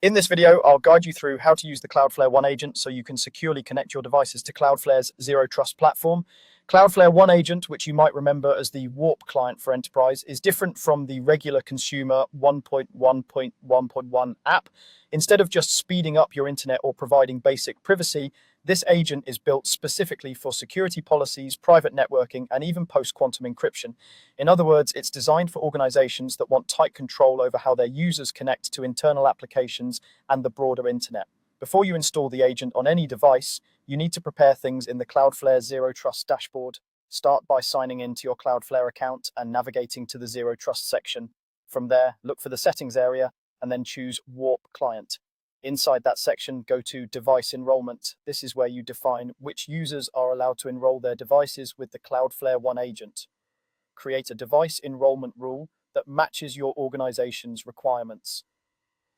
In this video, I'll guide you through how to use the Cloudflare One Agent so you can securely connect your devices to Cloudflare's Zero Trust platform. Cloudflare One Agent, which you might remember as the Warp client for enterprise, is different from the regular consumer 1.1.1.1 app. Instead of just speeding up your internet or providing basic privacy, this agent is built specifically for security policies, private networking, and even post-quantum encryption. In other words, it's designed for organizations that want tight control over how their users connect to internal applications and the broader internet. Before you install the agent on any device, you need to prepare things in the Cloudflare Zero Trust dashboard. Start by signing into your Cloudflare account and navigating to the Zero Trust section. From there, look for the settings area and then choose Warp Client. Inside that section, go to Device Enrollment. This is where you define which users are allowed to enroll their devices with the Cloudflare One Agent. Create a device enrollment rule that matches your organization's requirements.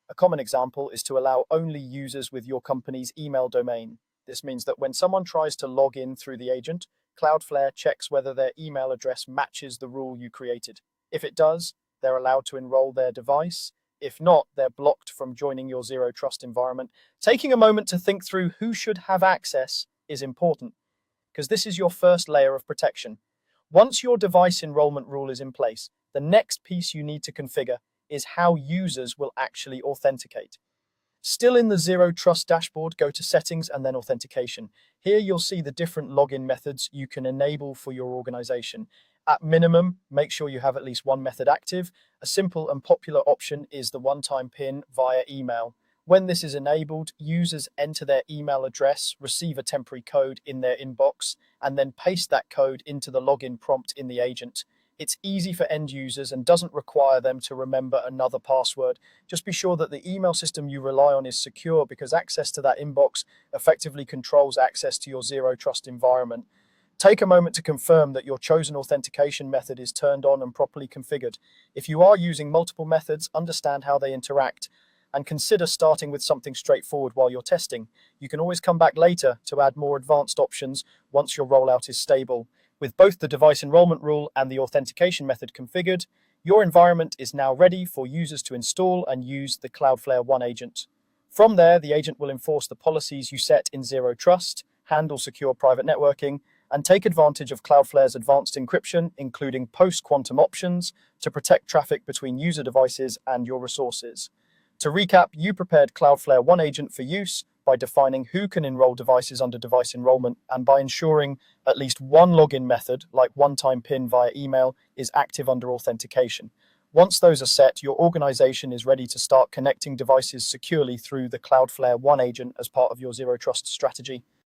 A common example is to allow only users with your company's email domain. This means that when someone tries to log in through the agent, Cloudflare checks whether their email address matches the rule you created. If it does, they're allowed to enroll their device. If not, they're blocked from joining your Zero Trust environment. Taking a moment to think through who should have access is important, because this is your first layer of protection. Once your device enrollment rule is in place, the next piece you need to configure is how users will actually authenticate. Still in the Zero Trust dashboard, go to Settings and then Authentication. Here you'll see the different login methods you can enable for your organization. At minimum, make sure you have at least one method active. A simple and popular option is the one-time PIN via email. When this is enabled, users enter their email address, receive a temporary code in their inbox, and then paste that code into the login prompt in the agent. It's easy for end users and doesn't require them to remember another password. Just be sure that the email system you rely on is secure, because access to that inbox effectively controls access to your Zero Trust environment. Take a moment to confirm that your chosen authentication method is turned on and properly configured. If you are using multiple methods, understand how they interact and consider starting with something straightforward while you're testing. You can always come back later to add more advanced options once your rollout is stable. With both the device enrollment rule and the authentication method configured, your environment is now ready for users to install and use the Cloudflare One Agent. From there, the agent will enforce the policies you set in Zero Trust, handle secure private networking, and take advantage of Cloudflare's advanced encryption, including post-quantum options, to protect traffic between user devices and your resources. To recap, you prepared Cloudflare One Agent for use by defining who can enroll devices under device enrollment, and by ensuring at least one login method, like one-time PIN via email, is active under authentication. Once those are set, your organization is ready to start connecting devices securely through the Cloudflare One Agent as part of your Zero Trust strategy.